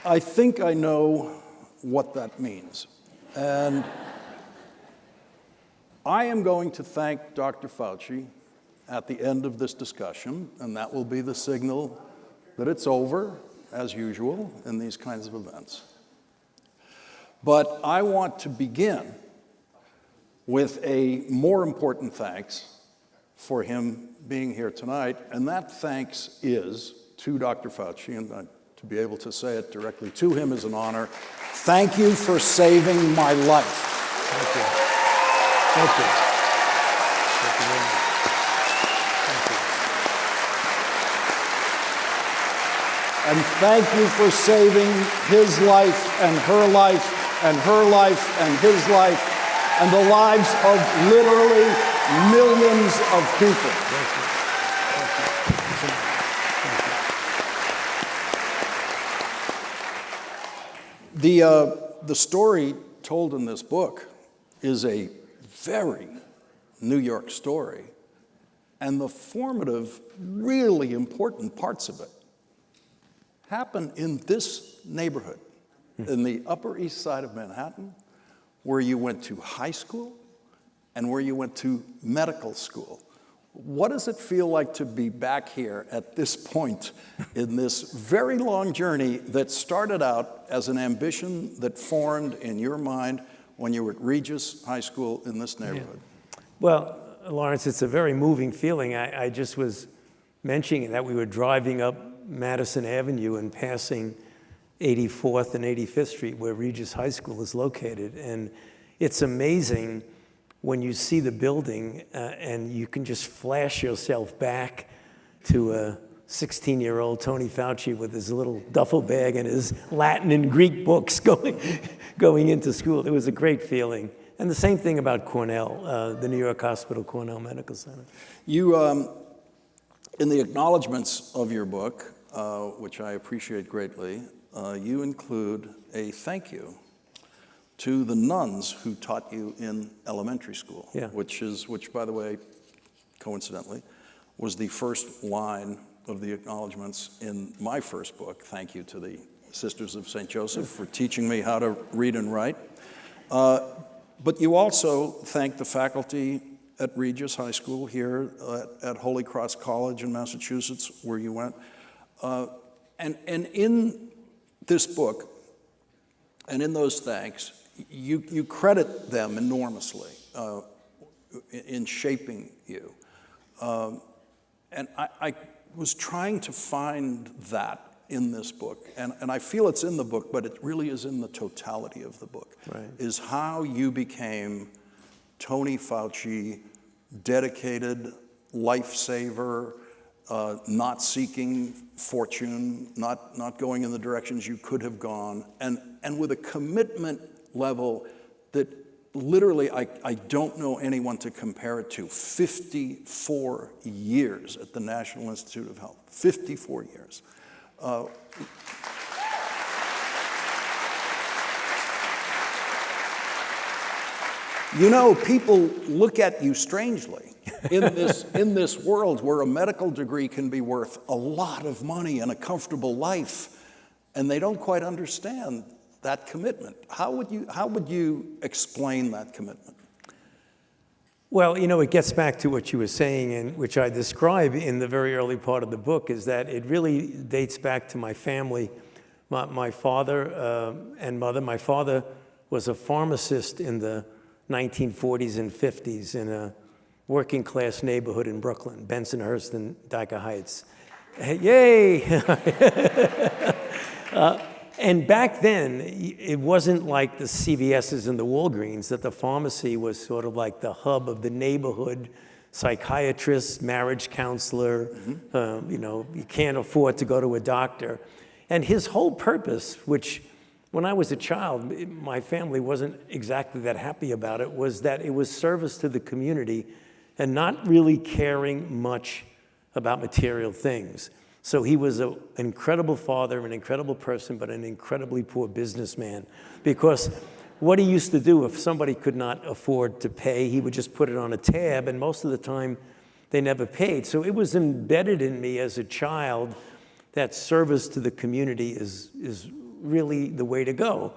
I think I know what that means. And I am going to thank Dr. Fauci at the end of this discussion, and that will be the signal that it's over, as usual, in these kinds of events. But I want to begin with a more important thanks for him being here tonight, and that thanks is to Dr. Fauci, and to be able to say it directly to him is an honor. Thank you for saving my life. Thank you. Thank you. Thank you very much. And thank you for saving his life and her life and her life and his life and the lives of literally millions of people. Thank you. The story told in this book is a very New York story, and the formative, really important parts of it happen in this neighborhood, in the Upper East Side of Manhattan, where you went to high school and where you went to medical school. What does it feel like to be back here at this point in this very long journey that started out as an ambition that formed in your mind when you were at Regis High School in this neighborhood? Yeah. Well, Lawrence, it's a very moving feeling. I just was mentioning that we were driving up Madison Avenue and passing 84th and 85th Street, where Regis High School is located. And it's amazing when you see the building and you can just flash yourself back to a 16-year-old Tony Fauci with his little duffel bag and his Latin and Greek books going into school. It was a great feeling. And the same thing about Cornell, the New York Hospital Cornell Medical Center. You, in the acknowledgments of your book, which I appreciate greatly, you include a thank you to the nuns who taught you in elementary school, yeah. which, by the way, coincidentally, was the first line of the acknowledgments in my first book. Thank you to the Sisters of St. Joseph for teaching me how to read and write. But you also thank the faculty at Regis High School here at Holy Cross College in Massachusetts, where you went. And in this book, and in those thanks, you credit them enormously in shaping you. And I was trying to find that in this book, and I feel it's in the book, but it really is in the totality of the book, right. Is how you became Tony Fauci, dedicated lifesaver, not seeking fortune, not going in the directions you could have gone, and with a commitment level that literally I don't know anyone to compare it to. 54 years at the National Institute of Health, 54 years. You know, people look at you strangely in this world where a medical degree can be worth a lot of money and a comfortable life, and they don't quite understand that commitment. How would you explain that commitment? Well, you know, it gets back to what you were saying, and which I describe in the very early part of the book, is that it really dates back to my family, my father and mother. My father was a pharmacist in the 1940s and 50s in a working class neighborhood in Brooklyn, Bensonhurst and Dyker Heights. Yay! And back then, it wasn't like the CVS's and the Walgreens, that the pharmacy was sort of like the hub of the neighborhood, psychiatrist, marriage counselor, you know, you can't afford to go to a doctor. And his whole purpose, which when I was a child, my family wasn't exactly that happy about it, was that it was service to the community and not really caring much about material things. So he was an incredible father, an incredible person, but an incredibly poor businessman. Because what he used to do, if somebody could not afford to pay, he would just put it on a tab, and most of the time they never paid. So it was embedded in me as a child that service to the community is really the way to go.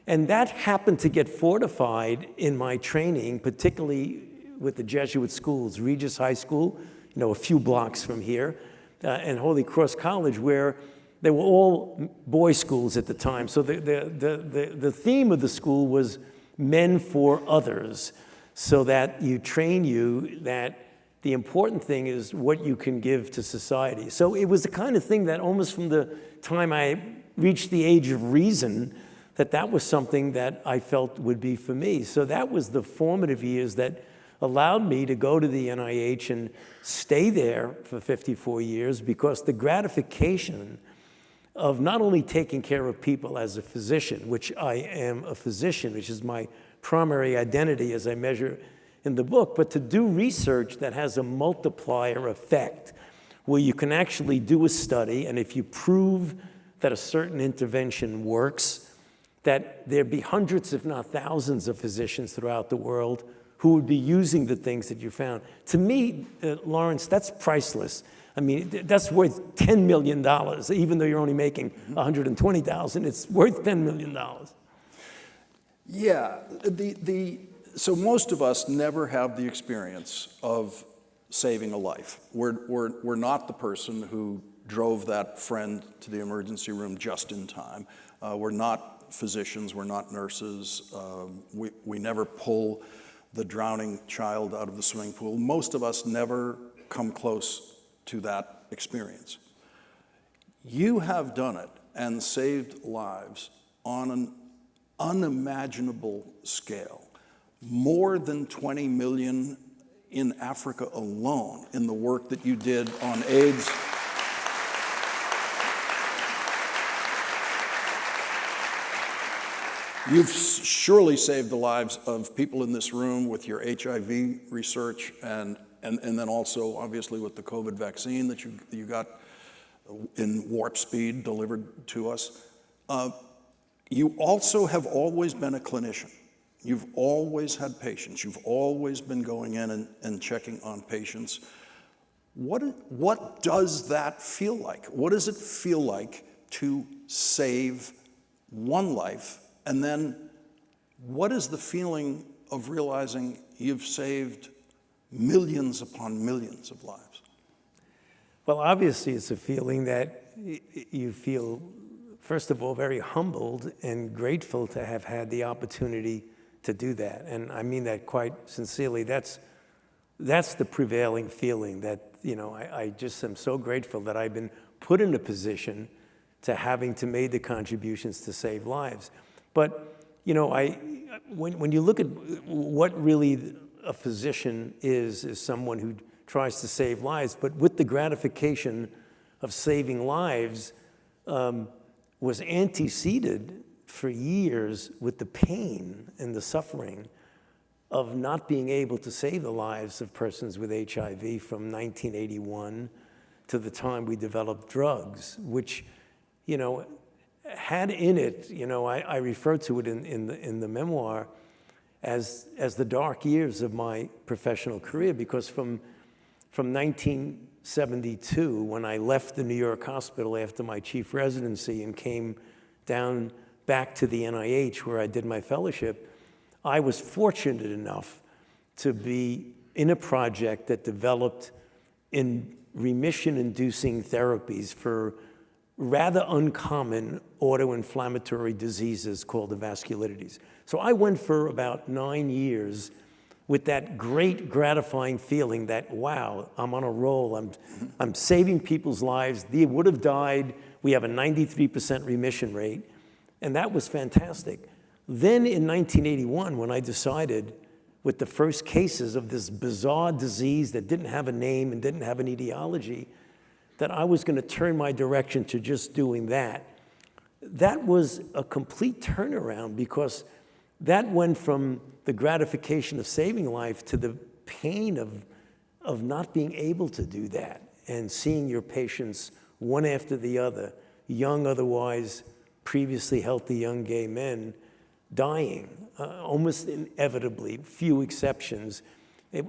And that happened to get fortified in my training, particularly with the Jesuit schools, Regis High School, a few blocks from here, and Holy Cross College, where they were all boys' schools at the time. So the theme of the school was men for others, so that you train you that the important thing is what you can give to society. So it was the kind of thing that almost from the time I reached the age of reason, that was something that I felt would be for me. So that was the formative years that allowed me to go to the NIH and stay there for 54 years, because the gratification of not only taking care of people as a physician, which I am a physician, which is my primary identity as I measure in the book, but to do research that has a multiplier effect, where you can actually do a study, and if you prove that a certain intervention works, that there'd be hundreds, if not thousands, of physicians throughout the world who would be using the things that you found. To me, Lawrence, that's priceless. I mean, that's worth $10 million, even though you're only making $120,000. It's worth $10 million. Yeah, so most of us never have the experience of saving a life. We're not the person who drove that friend to the emergency room just in time. We're not physicians, we're not nurses. We never pull the drowning child out of the swimming pool. Most of us never come close to that experience. You have done it and saved lives on an unimaginable scale. More than 20 million in Africa alone in the work that you did on AIDS. You've surely saved the lives of people in this room with your HIV research, and then also, obviously, with the COVID vaccine that you got in warp speed delivered to us. You also have always been a clinician. You've always had patients. You've always been going in and checking on patients. What does that feel like? What does it feel like to save one life? And then what is the feeling of realizing you've saved millions upon millions of lives? Well, obviously, it's a feeling that you feel, first of all, very humbled and grateful to have had the opportunity to do that. And I mean that quite sincerely. That's the prevailing feeling, that, I just am so grateful that I've been put in a position to having to make the contributions to save lives. But, when you look at what really a physician is someone who tries to save lives, but with the gratification of saving lives, was anteceded for years with the pain and the suffering of not being able to save the lives of persons with HIV from 1981 to the time we developed drugs, which, had in it, I refer to it in the memoir as the dark years of my professional career, because from 1972, when I left the New York hospital after my chief residency and came down back to the NIH where I did my fellowship, I was fortunate enough to be in a project that developed in remission-inducing therapies for rather uncommon autoinflammatory diseases called the vasculitides. So I went for about 9 years with that great gratifying feeling that, wow, I'm on a roll, I'm saving people's lives. They would have died. We have a 93% remission rate, and that was fantastic. Then in 1981, when I decided, with the first cases of this bizarre disease that didn't have a name and didn't have an etiology, that I was going to turn my direction to just doing that. That was a complete turnaround, because that went from the gratification of saving life to the pain of not being able to do that, and seeing your patients one after the other, young, otherwise previously healthy young gay men, dying, almost inevitably, few exceptions,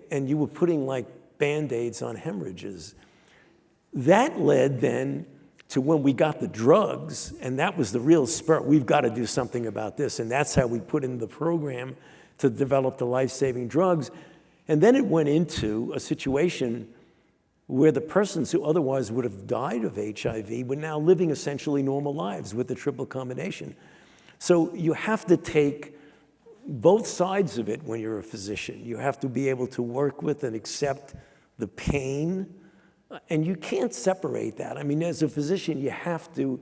and you were putting like Band-Aids on hemorrhages. That led then to when we got the drugs, and that was the real spurt. We've got to do something about this, and that's how we put in the program to develop the life-saving drugs. And then it went into a situation where the persons who otherwise would have died of HIV were now living essentially normal lives with the triple combination. So you have to take both sides of it when you're a physician. You have to be able to work with and accept the pain, and you can't separate that. I mean, as a physician, you have to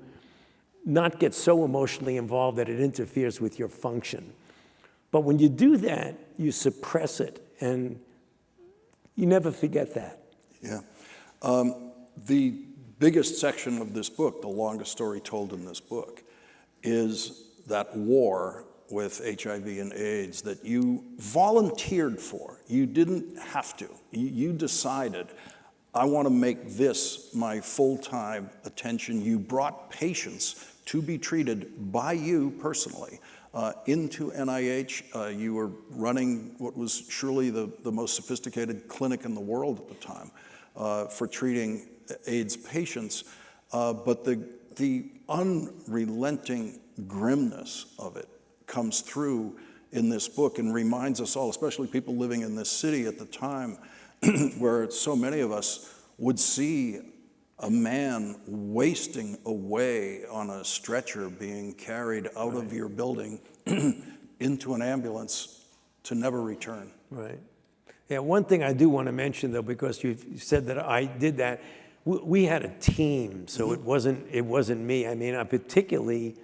not get so emotionally involved that it interferes with your function. But when you do that, you suppress it, and you never forget that. Yeah. The biggest section of this book, the longest story told in this book, is that war with HIV and AIDS that you volunteered for. You didn't have to. You decided, I want to make this my full-time attention. You brought patients to be treated by you personally into NIH. You were running what was surely the most sophisticated clinic in the world at the time for treating AIDS patients. But the unrelenting grimness of it comes through in this book and reminds us all, especially people living in this city at the time, where so many of us would see a man wasting away on a stretcher being carried out of your building into an ambulance to never return. Right. Yeah, one thing I do want to mention, though, because you said that I did that, we had a team, so it wasn't me. I mean, I particularly,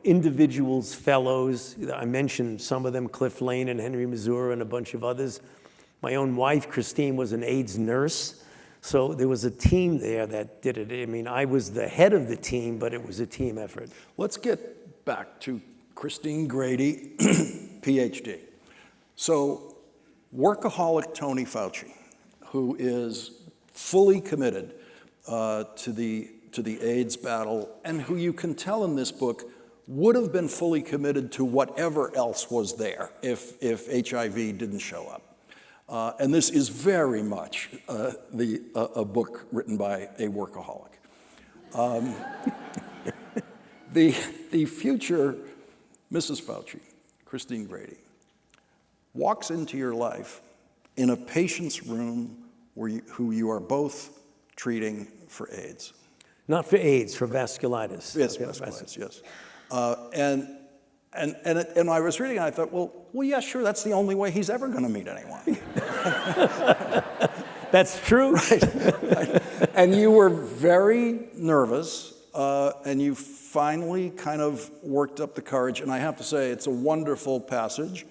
individuals, fellows. I mentioned some of them, Cliff Lane and Henry Missouri and a bunch of others. My own wife, Christine, was an AIDS nurse, so there was a team there that did it. I mean, I was the head of the team, but it was a team effort. Let's get back to Christine Grady, PhD. So, workaholic Tony Fauci, who is fully committed to the AIDS battle, and who you can tell in this book would have been fully committed to whatever else was there if HIV didn't show up. And this is very much a book written by a workaholic. The future Mrs. Fauci, Christine Grady, walks into your life in a patient's room who you are both treating for AIDS. Not for AIDS, for vasculitis. Yes, vasculitis, yes. And I was reading and I thought, well, yeah, sure, that's the only way he's ever going to meet anyone. That's true. Right. And you were very nervous, and you finally kind of worked up the courage. And I have to say, it's a wonderful passage,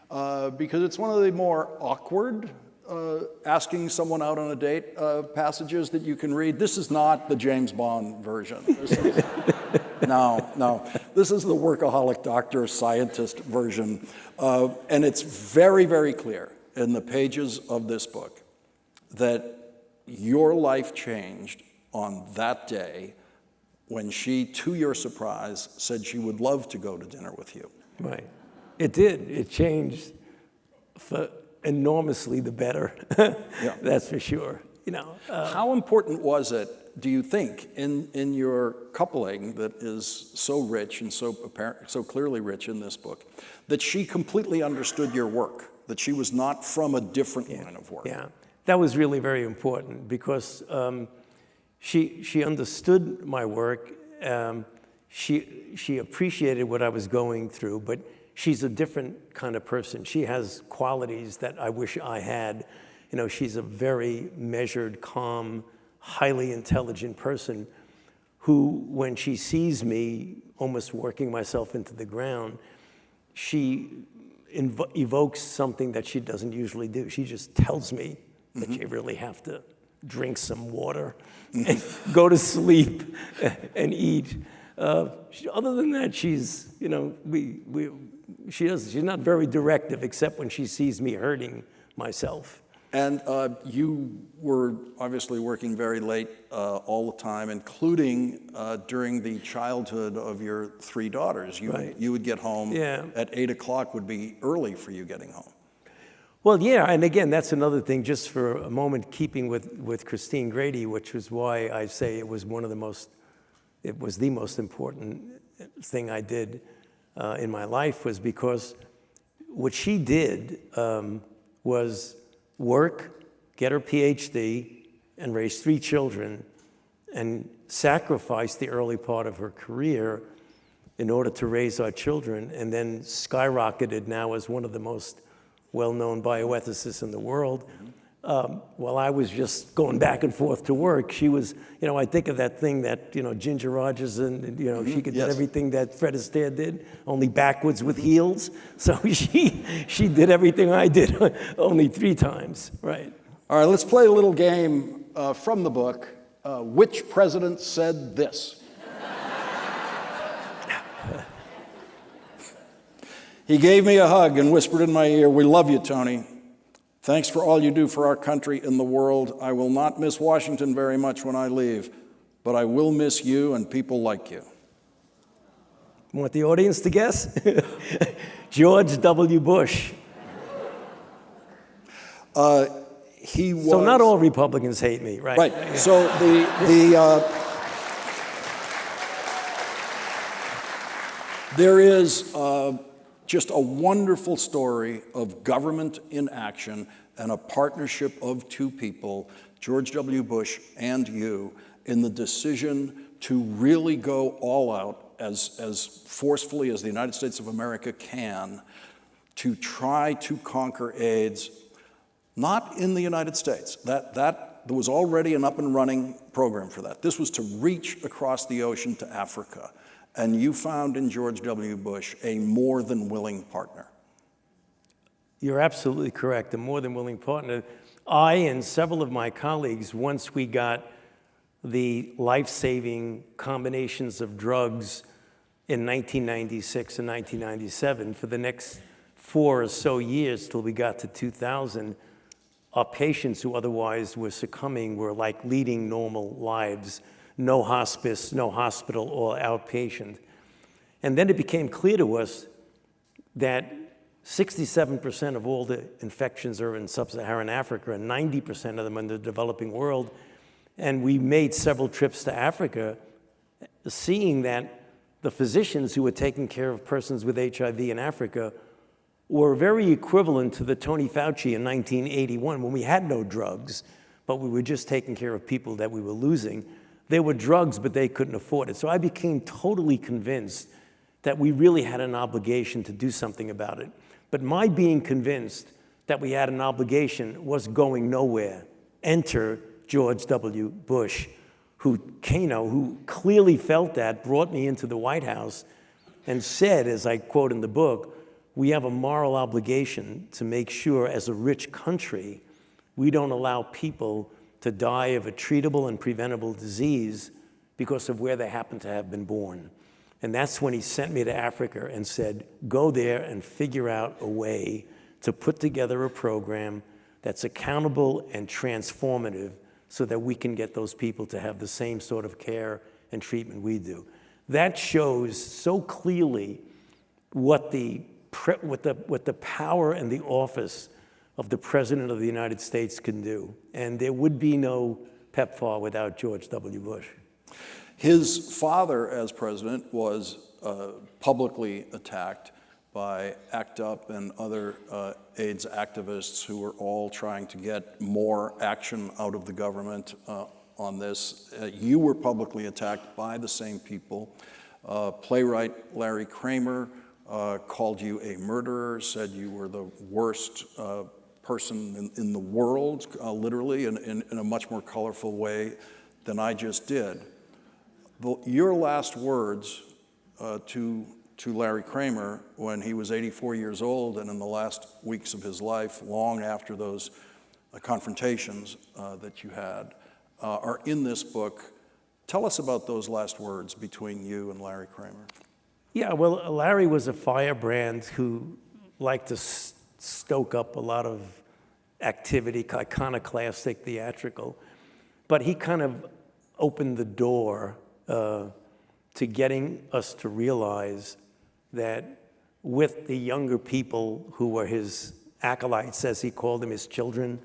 because it's one of the more awkward asking someone out on a date passages that you can read. This is not the James Bond version. No. This is the workaholic doctor, scientist version. And it's very, very clear in the pages of this book that your life changed on that day when she, to your surprise, said she would love to go to dinner with you. Right. It did. It changed for enormously the better. Yeah. That's for sure. How important was it, do you think, in your coupling that is so rich and so clearly rich in this book, that she completely understood your work, that she was not from a different line of work? Yeah, that was really very important because she understood my work. She appreciated what I was going through, but she's a different kind of person. She has qualities that I wish I had. She's a very measured, calm, highly intelligent person who, when she sees me almost working myself into the ground, she evokes something that she doesn't usually do. She just tells me that you really have to drink some water and go to sleep and eat. Other than that, she's not very directive except when she sees me hurting myself. And you were obviously working very late all the time, including during the childhood of your three daughters. You would get home at 8 o'clock would be early for you getting home. Well, yeah, and again, that's another thing, just for a moment, keeping with Christine Grady, which was why I say it was the most important thing I did in my life, was because what she did was work, get her PhD, and raise 3 children, and sacrifice the early part of her career in order to raise our children, and then skyrocketed now as one of the most well-known bioethicists in the world. While I was just going back and forth to work, she was, I think of that thing that, Ginger Rogers, and, she could do everything that Fred Astaire did, only backwards with heels. So she did everything I did, only 3 times, right? All right, let's play a little game from the book. Which president said this? He gave me a hug and whispered in my ear, "We love you, Tony. Thanks for all you do for our country and the world. I will not miss Washington very much when I leave, but I will miss you and people like you." Want the audience to guess? George W. Bush. He was... So not all Republicans hate me, right? Right. Yeah. So there is just a wonderful story of government in action and a partnership of 2 people, George W. Bush and you, in the decision to really go all out as forcefully as the United States of America can to try to conquer AIDS, not in the United States. There was already an up and running program for that. This was to reach across the ocean to Africa. And you found in George W. Bush a more than willing partner. You're absolutely correct, a more than willing partner. I and several of my colleagues, once we got the life-saving combinations of drugs in 1996 and 1997, for the next 4 or so years till we got to 2000, our patients who otherwise were succumbing were like leading normal lives. No hospice, no hospital, all outpatient. And then it became clear to us that 67% of all the infections are in sub-Saharan Africa, and 90% of them in the developing world. And we made several trips to Africa, seeing that the physicians who were taking care of persons with HIV in Africa were very equivalent to the Tony Fauci in 1981, when we had no drugs, but we were just taking care of people that we were losing. There were drugs, but they couldn't afford it. So I became totally convinced that we really had an obligation to do something about it. But my being convinced that we had an obligation was going nowhere. Enter George W. Bush, who clearly felt that, brought me into the White House and said, as I quote in the book, "We have a moral obligation to make sure as a rich country, we don't allow people to die of a treatable and preventable disease because of where they happen to have been born." And that's when he sent me to Africa and said, "Go there and figure out a way to put together a program that's accountable and transformative so that we can get those people to have the same sort of care and treatment we do." That shows so clearly what the power and the office of the President of the United States can do. And there would be no PEPFAR without George W. Bush. His father, as president, was publicly attacked by ACT UP and other AIDS activists who were all trying to get more action out of the government on this. You were publicly attacked by the same people. Playwright Larry Kramer called you a murderer, said you were the worst person in the world, literally, in a much more colorful way than I just did. Your last words to Larry Kramer when he was 84 years old and in the last weeks of his life, long after those confrontations that you had, are in this book. Tell us about those last words between you and Larry Kramer. Yeah, well, Larry was a firebrand who liked to stoke up a lot of activity, iconoclastic, theatrical. But he kind of opened the door to getting us to realize that with the younger people who were his acolytes, as he called them, his children,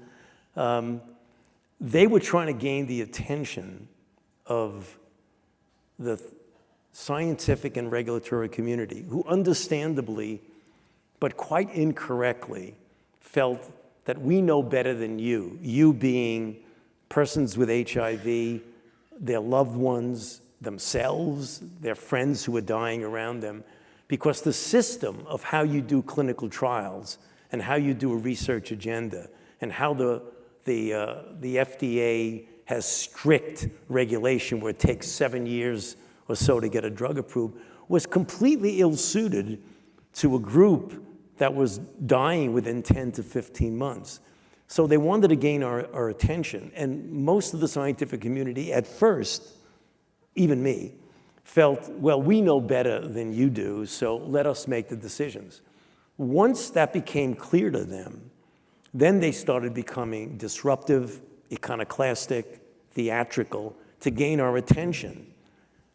they were trying to gain the attention of the scientific and regulatory community, who understandably, but quite incorrectly, felt that we know better than you being persons with HIV, their loved ones, themselves, their friends who are dying around them, because the system of how you do clinical trials and how you do a research agenda and how the FDA has strict regulation where it takes 7 years or so to get a drug approved was completely ill-suited to a group that was dying within 10 to 15 months. So they wanted to gain our attention. And most of the scientific community at first, even me, felt, well, we know better than you do, so let us make the decisions. Once that became clear to them, then they started becoming disruptive, iconoclastic, theatrical, to gain our attention.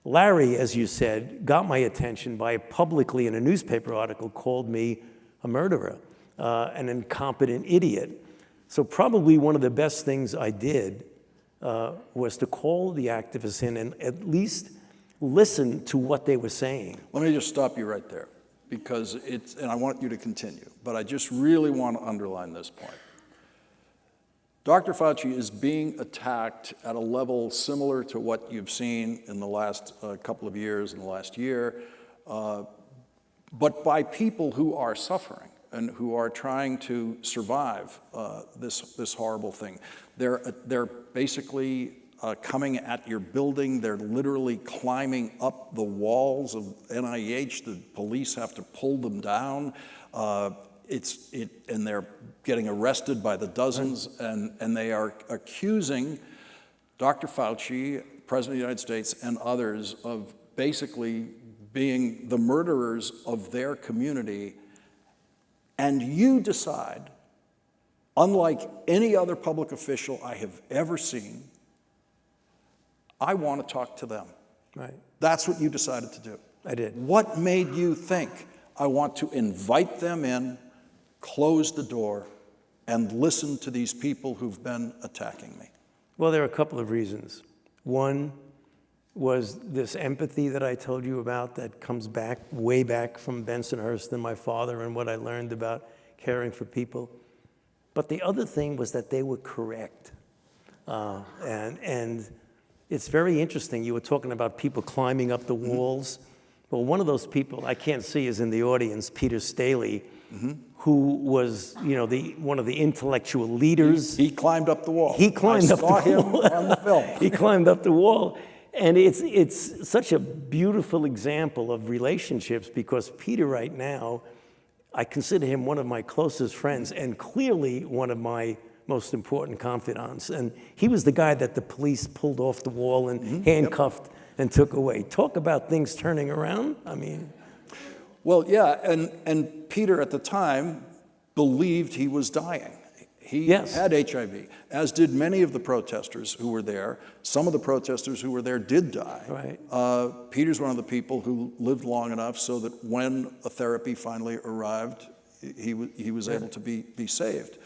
Larry, as you said, got my attention by publicly in a newspaper article called me a murderer, an incompetent idiot. So probably one of the best things I did was to call the activists in and at least listen to what they were saying. Let me just stop you right there, because and I want you to continue, but I just really want to underline this point. Dr. Fauci is being attacked at a level similar to what you've seen in the last couple of years, in the last year, but by people who are suffering and who are trying to survive this horrible thing. They're basically coming at your building. They're literally climbing up the walls of NIH. The police have to pull them down. And they're getting arrested by the dozens, and they are accusing Dr. Fauci, President of the United States, and others of basically being the murderers of their community. And you decide, unlike any other public official I have ever seen, I want to talk to them. Right. That's what you decided to do. I did. What made you think, I want to invite them in, close the door, and listen to these people who've been attacking me? Well, there are a couple of reasons. One was this empathy that I told you about that comes back, way back from Bensonhurst and my father and what I learned about caring for people. But the other thing was that they were correct. And it's very interesting. You were talking about people climbing up the walls. Well, one of those people I can't see is in the audience, Peter Staley, who was, one of the intellectual leaders. He climbed up the wall. He climbed up the wall. I saw him on the film. He climbed up the wall. And it's such a beautiful example of relationships, because Peter right now, I consider him one of my closest friends and clearly one of my most important confidants. And he was the guy that the police pulled off the wall and handcuffed and took away. Talk about things turning around. I mean. Well, yeah, and Peter at the time believed he was dying. He had HIV, as did many of the protesters who were there. Some of the protesters who were there did die. Right. Peter's one of the people who lived long enough so that when a therapy finally arrived, he was able to be saved.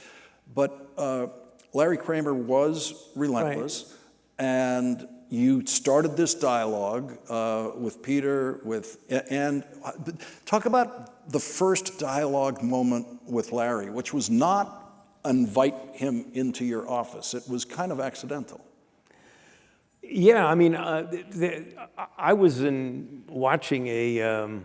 But Larry Kramer was relentless, and you started this dialogue with Peter, and talk about the first dialogue moment with Larry, which was not invite him into your office. It was kind of accidental. Yeah, I mean, I was watching a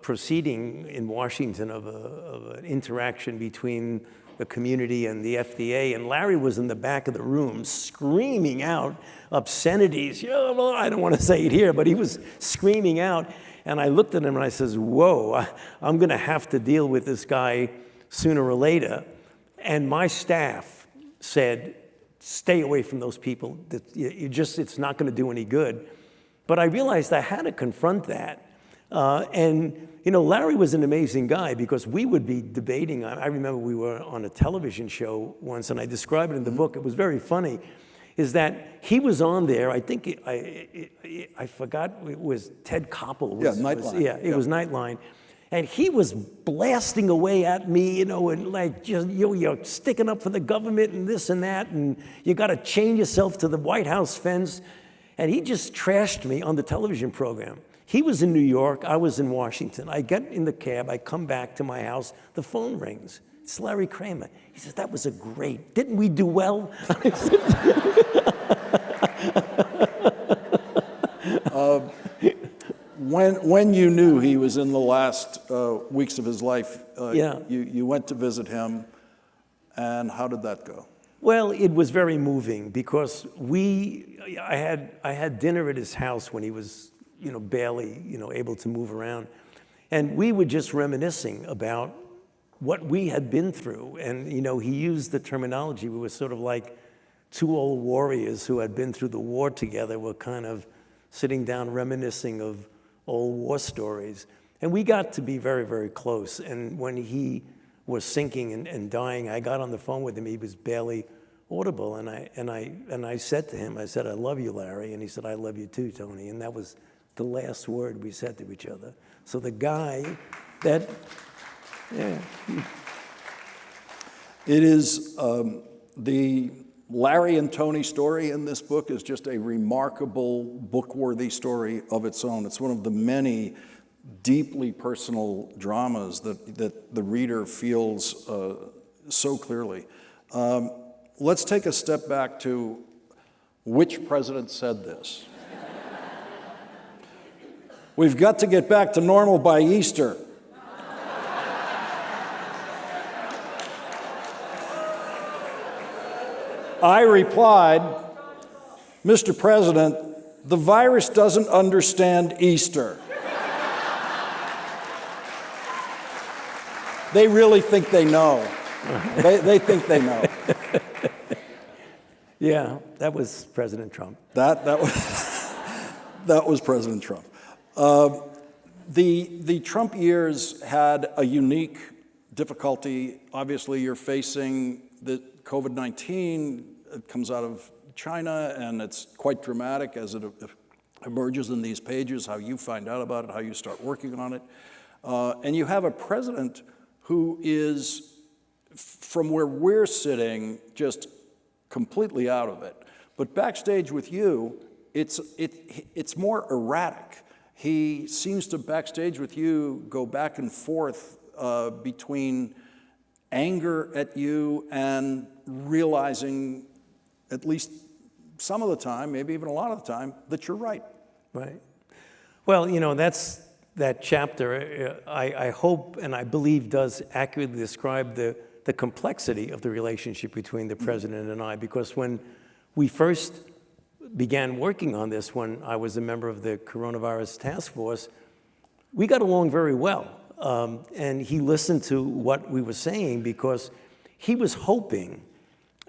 proceeding in Washington of an interaction between the community and the FDA, and Larry was in the back of the room screaming out obscenities. I don't want to say it here, but he was screaming out, and I looked at him and I says, whoa, I'm going to have to deal with this guy sooner or later. And my staff said, stay away from those people. It's not going to do any good. But I realized I had to confront that. And Larry was an amazing guy, because we would be debating. I remember we were on a television show once, and I describe it in the book. It was very funny, is that he was on there. I think I forgot, it was Ted Koppel. Nightline. It was Nightline. And he was blasting away at me, and like, just, you're sticking up for the government and this and that, and you got to chain yourself to the White House fence. And he just trashed me on the television program. He was in New York, I was in Washington. I get in the cab, I come back to my house, the phone rings. It's Larry Kramer. He says, "That was didn't we do well?" When you knew he was in the last weeks of his life, Yeah. you went to visit him, and how did that go? Well, it was very moving because I had dinner at his house when he was, barely, able to move around. And we were just reminiscing about what we had been through. And, he used the terminology, we were sort of like two old warriors who had been through the war together, were kind of sitting down reminiscing of old war stories. And we got to be very, very close. And when he was sinking and dying, I got on the phone with him. He was barely audible. And I said to him, I said, "I love you, Larry." And he said, "I love you too, Tony." And that was the last word we said to each other. So the guy that, yeah. It is the Larry and Tony story in this book is just a remarkable, book-worthy story of its own. It's one of the many deeply personal dramas that the reader feels so clearly. Let's take a step back to which president said this. "We've got to get back to normal by Easter." I replied, "Mr. President, the virus doesn't understand Easter." They really think they know. They think they know. Yeah, that was President Trump. That was President Trump. The Trump years had a unique difficulty. Obviously, you're facing the COVID-19. It comes out of China, and it's quite dramatic as it emerges in these pages, how you find out about it, how you start working on it. And you have a president who is, from where we're sitting, just completely out of it. But backstage with you, it's more erratic. He seems to, backstage with you, go back and forth between anger at you and realizing, at least some of the time, maybe even a lot of the time, that you're right. Right. Well, that's that chapter, I hope and I believe does accurately describe the complexity of the relationship between the president and I, because when we first began working on this, when I was a member of the coronavirus task force, we got along very well. And he listened to what we were saying because he was hoping,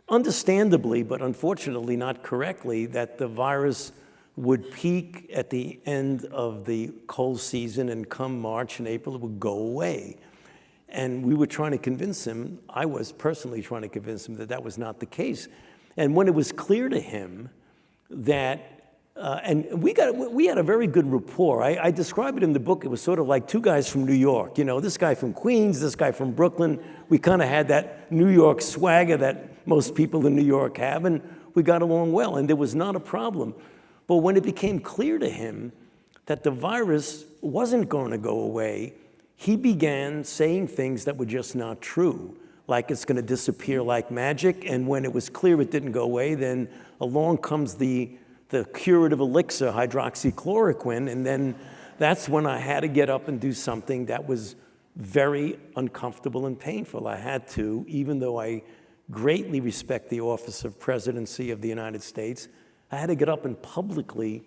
understandably, but unfortunately not correctly, that the virus would peak at the end of the cold season, and come March and April, it would go away. And we were trying to convince him, I was personally trying to convince him that that was not the case. And when it was clear to him that, and we had a very good rapport. I describe it in the book, it was sort of like two guys from New York. This guy from Queens, this guy from Brooklyn. We kind of had that New York swagger that most people in New York have, and we got along well, and there was not a problem. But when it became clear to him that the virus wasn't going to go away, he began saying things that were just not true, like it's going to disappear like magic. And when it was clear it didn't go away, then along comes the curative elixir, hydroxychloroquine, and then that's when I had to get up and do something that was very uncomfortable and painful. I had to, even though I greatly respect the office of presidency of the United States, I had to get up and publicly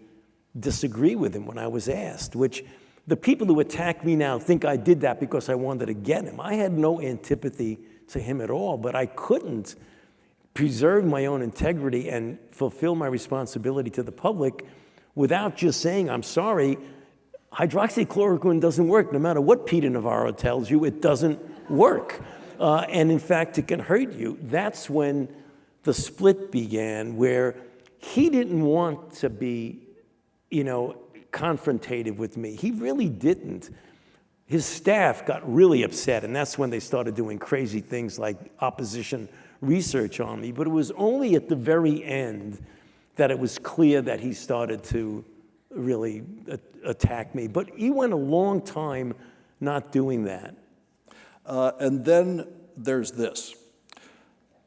disagree with him when I was asked, which the people who attack me now think I did that because I wanted to get him. I had no antipathy to him at all, but I couldn't preserve my own integrity and fulfill my responsibility to the public without just saying, I'm sorry, hydroxychloroquine doesn't work. No matter what Peter Navarro tells you, it doesn't work. And in fact, it can hurt you. That's when the split began, where he didn't want to be, confrontative with me. He really didn't. his staff got really upset, and that's when they started doing crazy things like opposition research on me. But it was only at the very end that it was clear that he started to really attack me. But he went a long time not doing that. And then there's this.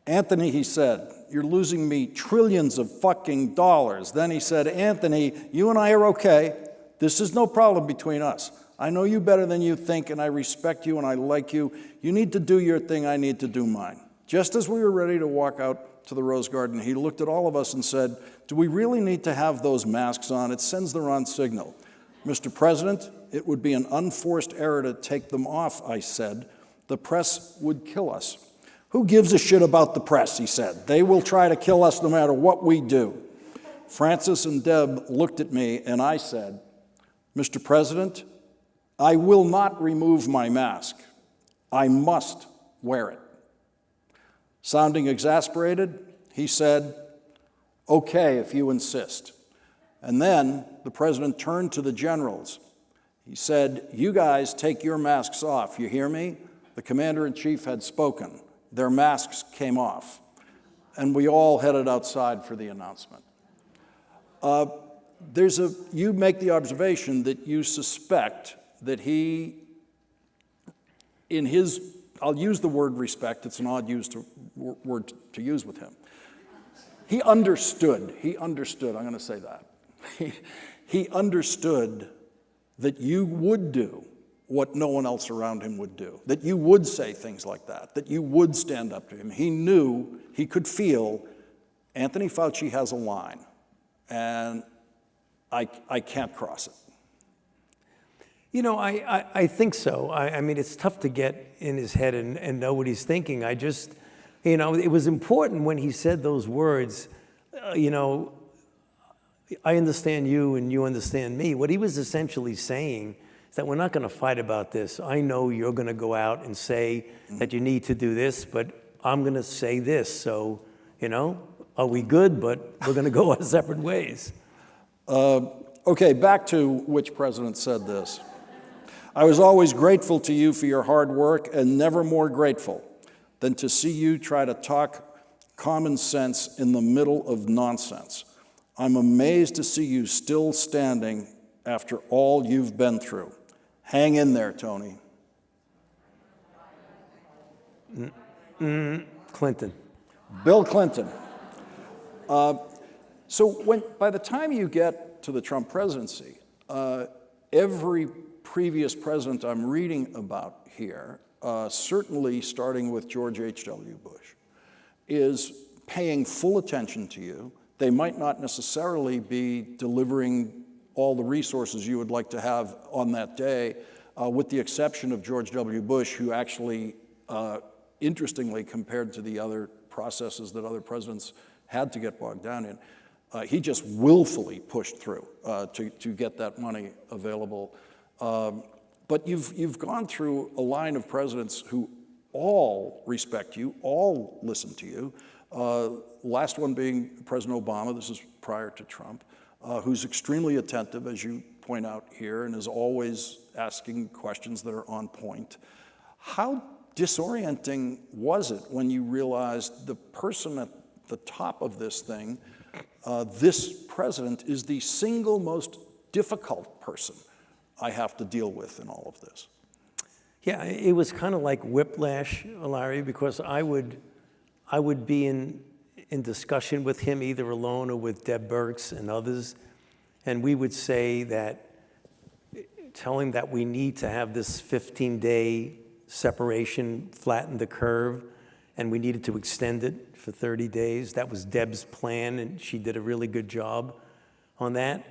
Anthony, he said, you're losing me trillions of fucking dollars. Then he said, Anthony, you and I are okay. This is no problem between us. I know you better than you think, and I respect you, and I like you. You need to do your thing, I need to do mine. Just as we were ready to walk out to the Rose Garden, he looked at all of us and said, do we really need to have those masks on? It sends the wrong signal. Mr. President, it would be an unforced error to take them off, I said. The press would kill us. Who gives a shit about the press, he said. They will try to kill us no matter what we do. Francis and Deb looked at me, and I said, Mr. President, I will not remove my mask. I must wear it. Sounding exasperated, he said, okay, if you insist. And then the president turned to the generals. He said, you guys take your masks off, you hear me? The commander-in-chief had spoken. Their masks came off. And we all headed outside for the announcement. You make the observation that you suspect that he, in his, I'll use the word respect, it's an odd word to use with him. He understood, I'm going to say that. He understood that you would do what no one else around him would do, that you would say things like that you would stand up to him. He knew, he could feel, Anthony Fauci has a line, and I can't cross it. You know, I think so. I mean, it's tough to get in his head and know what he's thinking. I just, you know, it was important when he said those words, you know, I understand you and you understand me. What he was essentially saying is that we're not going to fight about this. I know you're going to go out and say that you need to do this, but I'm going to say this. So, you know, are we good? But we're going to go our separate ways. Okay, back to which president said this. I was always grateful to you for your hard work, and never more grateful than to see you try to talk common sense in the middle of nonsense. I'm amazed to see you still standing after all you've been through. Hang in there, Tony. Clinton. Bill Clinton. So by the time you get to the Trump presidency, every previous president I'm reading about here, certainly starting with George H.W. Bush, is paying full attention to you. They might not necessarily be delivering all the resources you would like to have on that day, with the exception of George W. Bush, who actually, interestingly, compared to the other processes that other presidents had to get bogged down in, he just willfully pushed through to get that money available. But you've gone through a line of presidents who all respect you, all listen to you. Last one being President Obama, this is prior to Trump, who's extremely attentive, as you point out here, and is always asking questions that are on point. How disorienting was it when you realized the person at the top of this thing, this president, is the single most difficult person I have to deal with in all of this? Yeah, it was kind of like Whiplash, Larry, because I would be in discussion with him, either alone or with Deb Burks and others, and we would say that, tell him that we need to have this 15-day separation, flatten the curve, and we needed to extend it for 30 days. That was Deb's plan, and she did a really good job on that.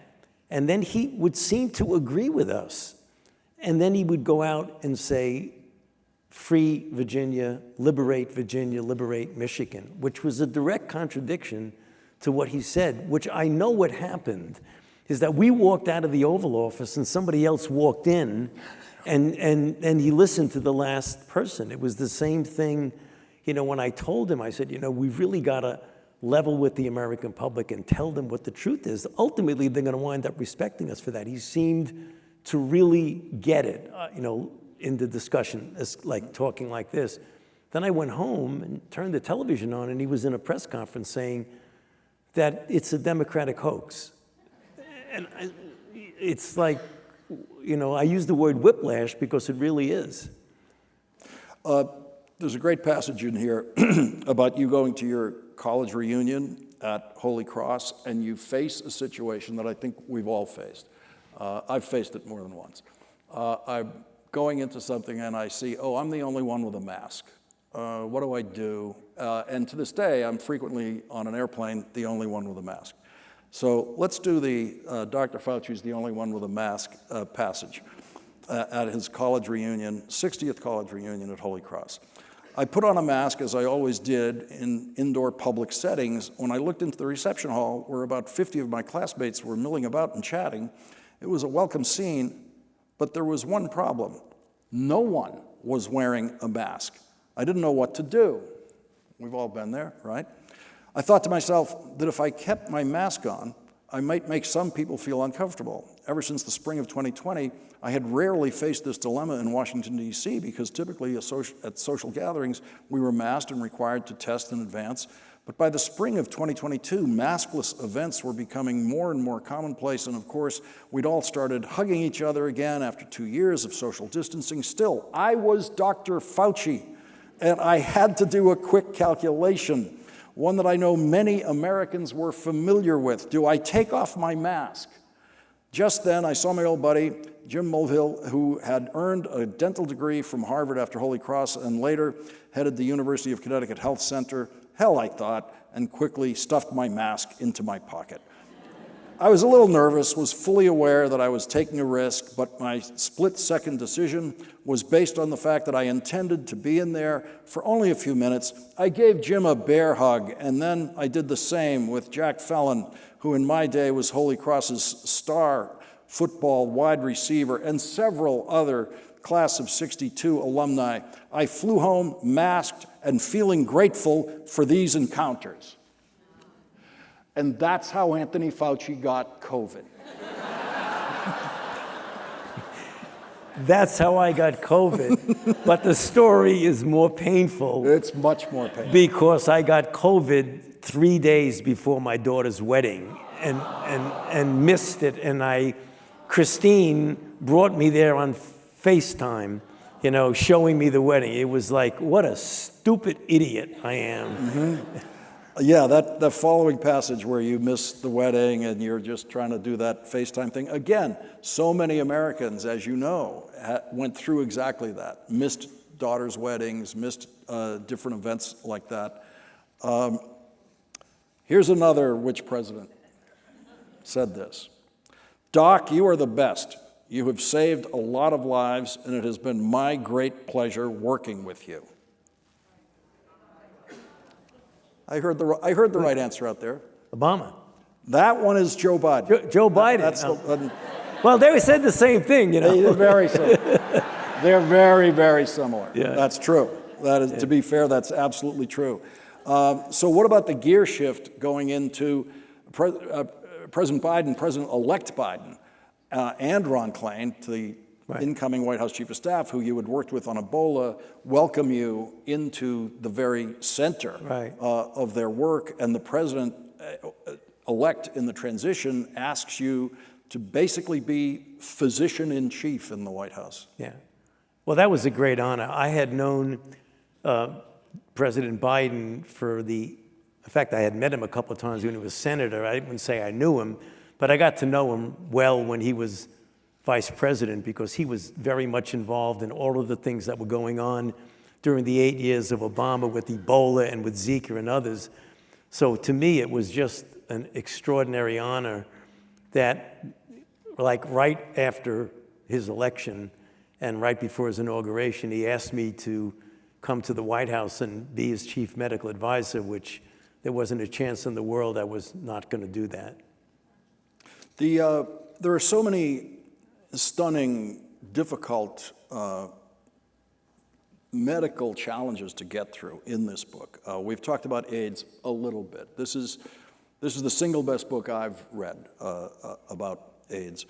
And then he would seem to agree with us. And then he would go out and say, free Virginia, liberate Michigan, which was a direct contradiction to what he said, which I know what happened is that we walked out of the Oval Office and somebody else walked in and he listened to the last person. It was the same thing, you know, when I told him, I said, you know, we've really got to level with the American public and tell them what the truth is. Ultimately, they're going to wind up respecting us for that. He seemed to really get it, in the discussion, as like talking like this. Then I went home and turned the television on, and he was in a press conference saying that it's a Democratic hoax. And it's like, I use the word whiplash because it really is. There's a great passage in here about you going to your college reunion at Holy Cross, and you face a situation that I think we've all faced. I've faced it more than once. I'm going into something and I see, I'm the only one with a mask. What do I do? And to this day, I'm frequently on an airplane the only one with a mask. So let's do the Dr. Fauci's the only one with a mask passage at his college reunion, 60th college reunion at Holy Cross. I put on a mask, as I always did in indoor public settings. When I looked into the reception hall, where about 50 of my classmates were milling about and chatting, it was a welcome scene, but there was one problem. No one was wearing a mask. I didn't know what to do. We've all been there, right? I thought to myself that if I kept my mask on, I might make some people feel uncomfortable. Ever since the spring of 2020, I had rarely faced this dilemma in Washington, D.C., because typically at social gatherings, we were masked and required to test in advance. But by the spring of 2022, maskless events were becoming more and more commonplace, and of course, we'd all started hugging each other again after 2 years of social distancing. Still, I was Dr. Fauci, and I had to do a quick calculation, one that I know many Americans were familiar with. Do I take off my mask? Just then, I saw my old buddy, Jim Mulvihill, who had earned a dental degree from Harvard after Holy Cross and later headed the University of Connecticut Health Center. Hell, I thought, and quickly stuffed my mask into my pocket. I was a little nervous, was fully aware that I was taking a risk, but my split-second decision was based on the fact that I intended to be in there for only a few minutes. I gave Jim a bear hug, and then I did the same with Jack Fallon, who in my day was Holy Cross's star football wide receiver, and several other class of '62 alumni. I flew home masked and feeling grateful for these encounters. And that's how Anthony Fauci got COVID. That's how I got COVID. But the story is more painful. It's much more painful. Because I got COVID 3 days before my daughter's wedding and missed it. And Christine brought me there on FaceTime, showing me the wedding. It was like, what a stupid idiot I am. Mm-hmm. Yeah, that following passage where you miss the wedding and you're just trying to do that FaceTime thing. Again, so many Americans, as you know, went through exactly that. Missed daughters' weddings, missed different events like that. Here's another which president said this. Doc, you are the best. You have saved a lot of lives, and it has been my great pleasure working with you. I heard the right answer out there. Obama. That one is Joe Biden. Joe Biden. That's well, they said the same thing, They're very similar. They're very, very similar. Yeah. That's true. That is, to be fair, that's absolutely true. So what about the gear shift going into President Biden, President-elect Biden, and Ron Klain, to the incoming White House Chief of Staff, who you had worked with on Ebola, welcome you into the very center of their work, and the president-elect in the transition asks you to basically be physician-in-chief in the White House. Yeah. Well, that was a great honor. I had known President Biden in fact, I had met him a couple of times when he was senator. I wouldn't say I knew him, but I got to know him well when he was vice president, because he was very much involved in all of the things that were going on during the 8 years of Obama with Ebola and with Zika and others. So to me, it was just an extraordinary honor that, like, right after his election and right before his inauguration, he asked me to come to the White House and be his chief medical advisor, which there wasn't a chance in the world I was not going to do that. There are so many stunning, difficult medical challenges to get through in this book. We've talked about AIDS a little bit. This is the single best book I've read about AIDS.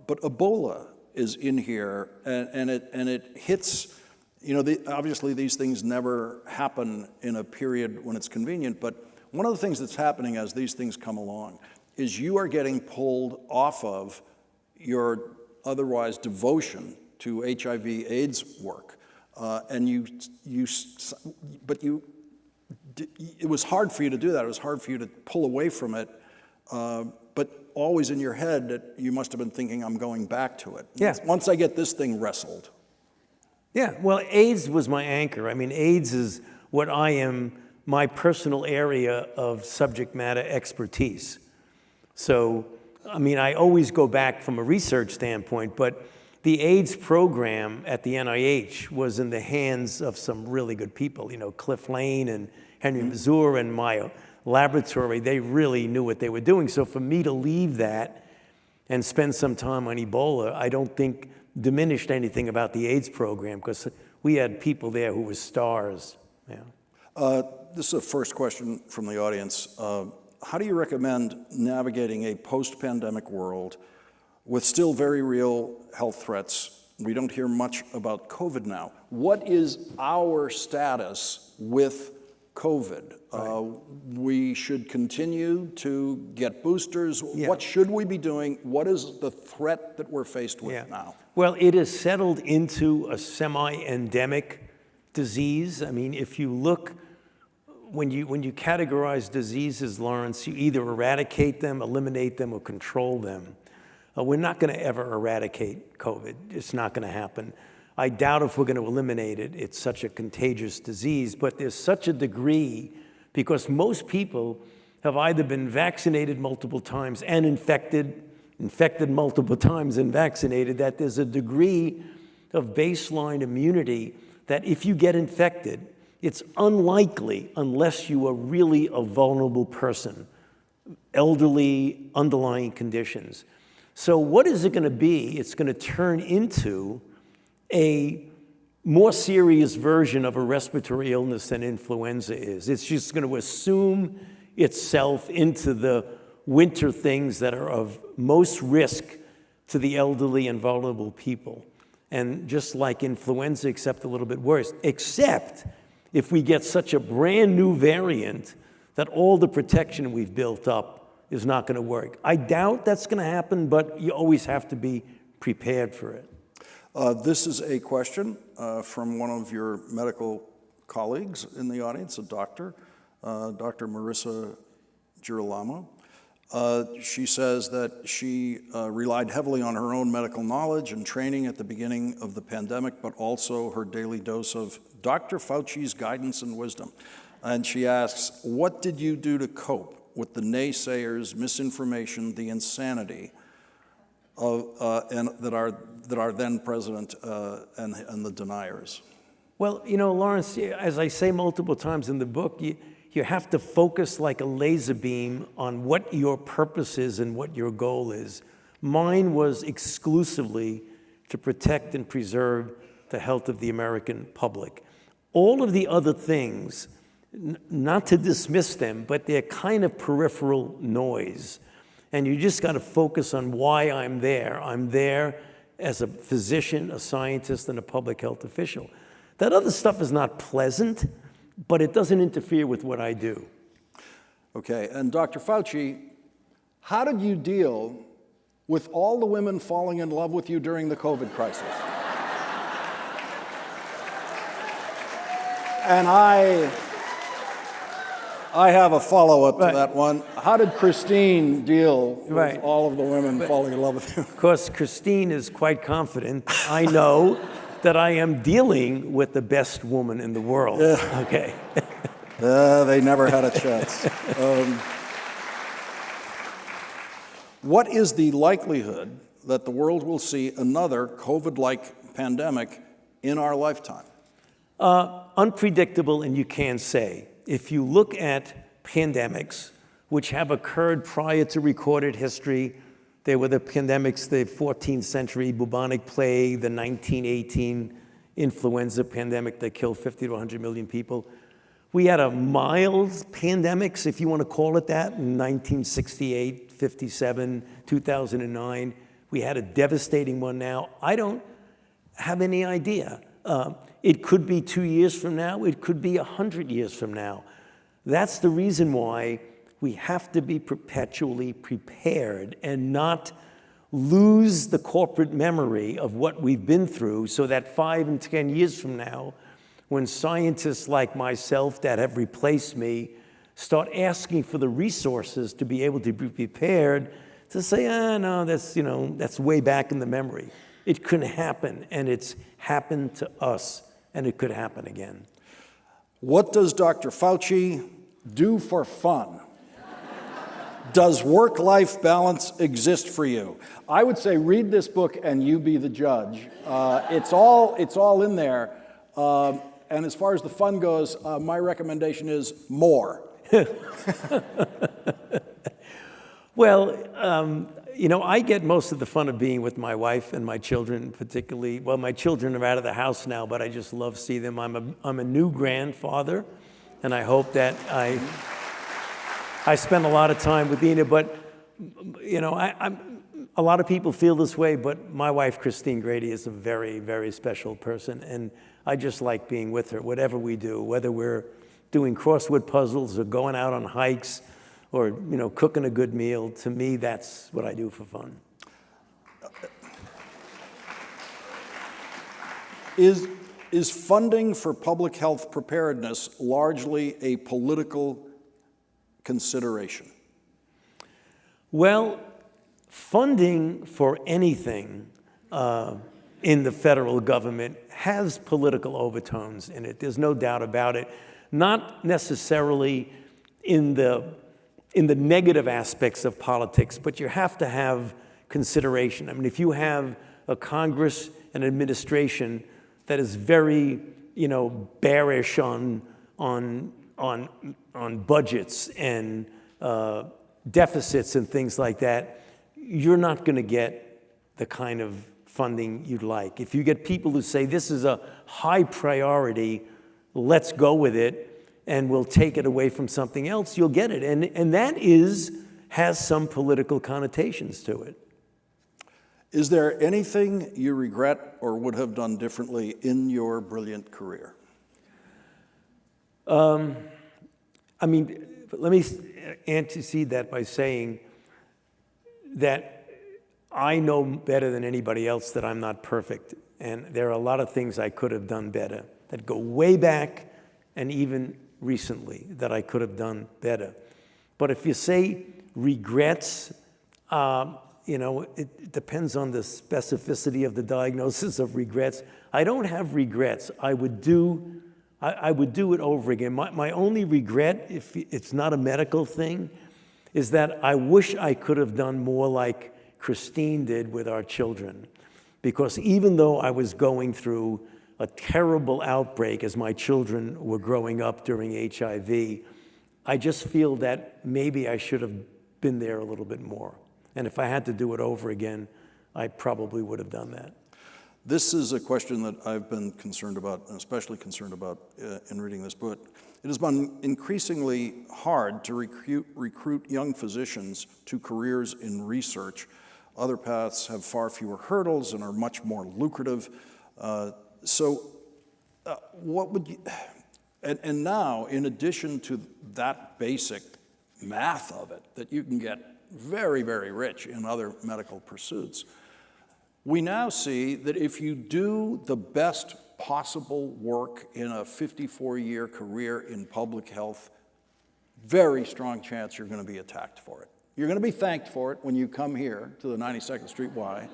But Ebola is in here, and it hits. Obviously these things never happen in a period when it's convenient. But one of the things that's happening as these things come along is you are getting pulled off of your otherwise devotion to HIV/AIDS work, it was hard for you to do that. It was hard for you to pull away from it, but always in your head, you must have been thinking, I'm going back to it. Yeah. Once I get this thing wrestled. Yeah, well, AIDS was my anchor. I mean, AIDS is what I am, my personal area of subject matter expertise. So, I mean, I always go back from a research standpoint, but the AIDS program at the NIH was in the hands of some really good people, Cliff Lane and Henry Mazur and my laboratory. They really knew what they were doing. So for me to leave that and spend some time on Ebola, I don't think diminished anything about the AIDS program, because we had people there who were stars. Yeah. This is a first question from the audience. How do you recommend navigating a post-pandemic world with still very real health threats? We don't hear much about COVID now. What is our status with COVID? Right. We should continue to get boosters. Yeah. What should we be doing? What is the threat that we're faced with now? Well, it has settled into a semi-endemic disease. I mean, if you look, when you categorize diseases, Lawrence, you either eradicate them, eliminate them, or control them. We're not going to ever eradicate COVID. It's not going to happen. I doubt if we're going to eliminate it. It's such a contagious disease, but there's such a degree, because most people have either been vaccinated multiple times and infected multiple times and vaccinated, that there's a degree of baseline immunity that if you get infected, it's unlikely, unless you are really a vulnerable person, elderly, underlying conditions. So what is it going to be? It's going to turn into a more serious version of a respiratory illness than influenza is. It's just going to assume itself into the winter things that are of most risk to the elderly and vulnerable people. And just like influenza, except a little bit worse, except if we get such a brand new variant that all the protection we've built up is not going to work. I doubt that's going to happen, but you always have to be prepared for it. This is a question from one of your medical colleagues in the audience, a doctor, Dr. Marissa Girolamo. She says that she relied heavily on her own medical knowledge and training at the beginning of the pandemic, but also her daily dose of Dr. Fauci's guidance and wisdom. And she asks, what did you do to cope with the naysayers, misinformation, the insanity of that are then president and the deniers? Well, Lawrence, as I say multiple times in the book, you have to focus like a laser beam on what your purpose is and what your goal is. Mine was exclusively to protect and preserve the health of the American public. All of the other things, not to dismiss them, but they're kind of peripheral noise. And you just got to focus on why I'm there. I'm there as a physician, a scientist, and a public health official. That other stuff is not pleasant, but it doesn't interfere with what I do. Okay, and Dr. Fauci, how did you deal with all the women falling in love with you during the COVID crisis? And I have a follow-up to that one. How did Christine deal with all of the women falling in love with you? Of course, Christine is quite confident. I know that I am dealing with the best woman in the world. Yeah. Okay. They never had a chance. What is the likelihood that the world will see another COVID-like pandemic in our lifetime? Unpredictable, and you can't say. If you look at pandemics, which have occurred prior to recorded history, there were the pandemics, the 14th century bubonic plague, the 1918 influenza pandemic that killed 50 to 100 million people. We had a mild pandemics, if you want to call it that, in 1968, 57, 2009. We had a devastating one now. I don't have any idea. It could be 2 years from now. It could be 100 years from now. That's the reason why we have to be perpetually prepared and not lose the corporate memory of what we've been through, so that 5 and 10 years from now, when scientists like myself that have replaced me start asking for the resources to be able to be prepared to say, no, that's way back in the memory. It could happen, and it's happened to us, and it could happen again. What does Dr. Fauci do for fun? Does work-life balance exist for you? I would say read this book and you be the judge. It's all in there. And as far as the fun goes, my recommendation is more. Well, I get most of the fun of being with my wife and my children, particularly. Well, my children are out of the house now, but I just love seeing them. I'm a new grandfather, and I hope that I spend a lot of time with Ina. But a lot of people feel this way, but my wife, Christine Grady, is a very, very special person, and I just like being with her, whatever we do, whether we're doing crossword puzzles or going out on hikes or cooking a good meal. To me, that's what I do for fun. Is funding for public health preparedness largely a political consideration? Well, funding for anything in the federal government has political overtones in it. There's no doubt about it. Not necessarily in the negative aspects of politics, but you have to have consideration. I mean, if you have a Congress and administration that is very, bearish on budgets and deficits and things like that, you're not going to get the kind of funding you'd like. If you get people who say this is a high priority, let's go with it, and we'll take it away from something else, you'll get it. And that has some political connotations to it. Is there anything you regret or would have done differently in your brilliant career? Let me antecede that by saying that I know better than anybody else that I'm not perfect. And there are a lot of things I could have done better that go way back and even recently that I could have done better. But if you say regrets, it depends on the specificity of the diagnosis of regrets. I don't have regrets. I would do it over again. My only regret, if it's not a medical thing, is that I wish I could have done more like Christine did with our children. Because even though I was going through a terrible outbreak as my children were growing up during HIV, I just feel that maybe I should have been there a little bit more. And if I had to do it over again, I probably would have done that. This is a question that I've been concerned about, and especially concerned about in reading this book. It has been increasingly hard to recruit young physicians to careers in research. Other paths have far fewer hurdles and are much more lucrative. What would you, and now, in addition to that basic math of it, that you can get very, very rich in other medical pursuits, we now see that if you do the best possible work in a 54-year career in public health, very strong chance you're going to be attacked for it. You're going to be thanked for it when you come here to the 92nd Street Y,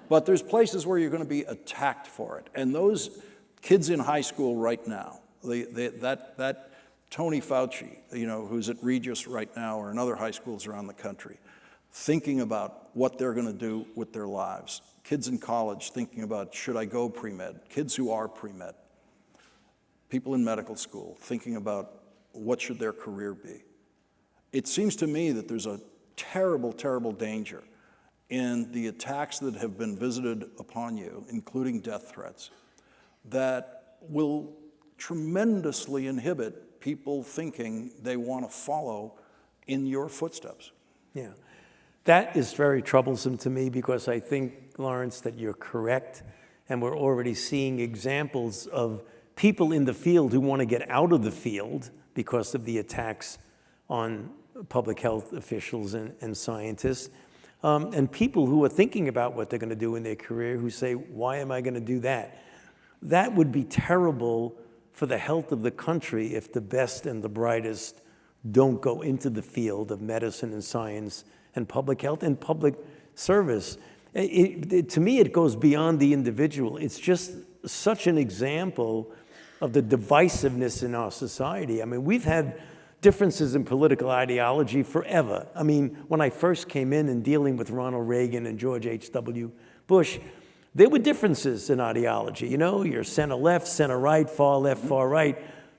but there's places where you're going to be attacked for it. And those kids in high school right now, that Tony Fauci, who's at Regis right now or in other high schools around the country, thinking about what they're going to do with their lives. Kids in college thinking about, should I go pre-med? Kids who are pre-med. People in medical school thinking about what should their career be. It seems to me that there's a terrible, terrible danger in the attacks that have been visited upon you, including death threats, that will tremendously inhibit people thinking they want to follow in your footsteps. Yeah. That is very troublesome to me because I think, Lawrence, that you're correct. And we're already seeing examples of people in the field who want to get out of the field because of the attacks on public health officials and scientists. And people who are thinking about what they're going to do in their career who say, why am I going to do that? That would be terrible for the health of the country if the best and the brightest don't go into the field of medicine and science and public health and public service. To me, it goes beyond the individual. It's just such an example of the divisiveness in our society. I mean, we've had differences in political ideology forever. I mean, when I first came in and dealing with Ronald Reagan and George H.W. Bush, there were differences in ideology. You know, you're center left, center right, far left, far right.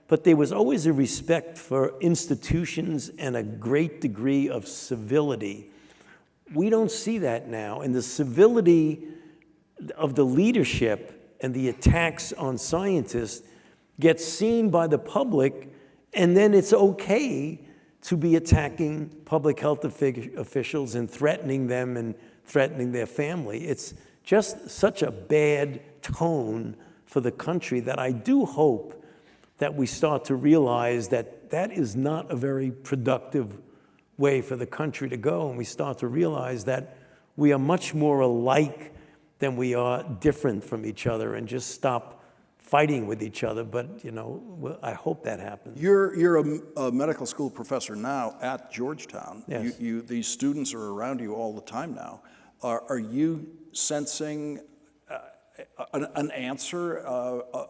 But there was always a respect for institutions and a great degree of civility. We don't see that now. And the civility of the leadership and the attacks on scientists gets seen by the public, and then it's okay to be attacking public health officials and threatening them and threatening their family. It's just such a bad tone for the country that I do hope that we start to realize that that is not a very productive way for the country to go, and we start to realize that we are much more alike than we are different from each other, and just stop fighting with each other. But, you know, I hope that happens. You're a medical school professor now at Georgetown. Yes. These students are around you all the time now. Are you sensing an answer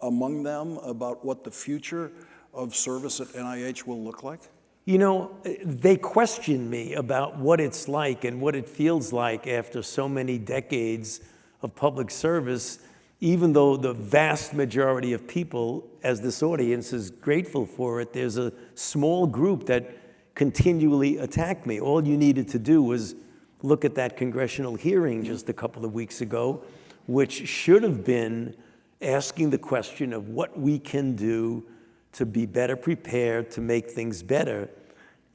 among them about what the future of service at NIH will look like? You know, they question me about what it's like and what it feels like after so many decades of public service, even though the vast majority of people, as this audience is grateful for it, there's a small group that continually attack me. All you needed to do was look at that congressional hearing just a couple of weeks ago, which should have been asking the question of what we can do to be better prepared to make things better.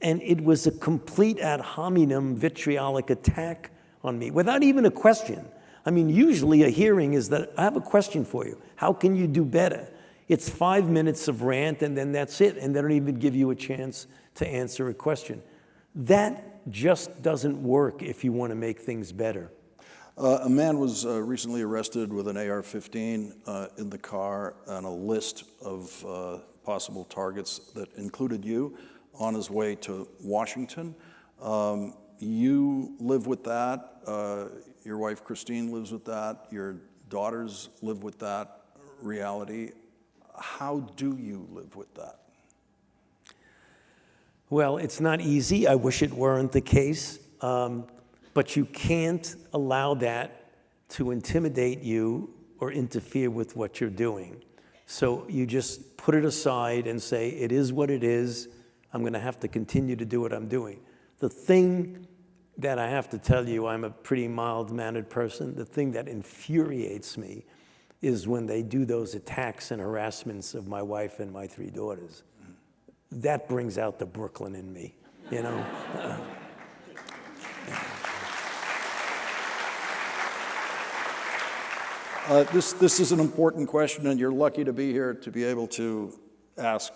And it was a complete ad hominem vitriolic attack on me without even a question. I mean, usually a hearing is that I have a question for you. How can you do better? It's 5 minutes of rant and then that's it. And they don't even give you a chance to answer a question. That just doesn't work if you want to make things better. A man was recently arrested with an AR-15 in the car and a list of possible targets that included you on his way to Washington. You live with that. Your wife, Christine, lives with that. Your daughters live with that reality. How do you live with that? Well, it's not easy. I wish it weren't the case. But you can't allow that to intimidate you or interfere with what you're doing. So you just put it aside and say, it is what it is. I'm going to have to continue to do what I'm doing. The thing that I have to tell you, I'm a pretty mild-mannered person. The thing that infuriates me is when they do those attacks and harassments of my wife and my 3 daughters. That brings out the Brooklyn in me, you know? This is an important question, and you're lucky to be here to be able to ask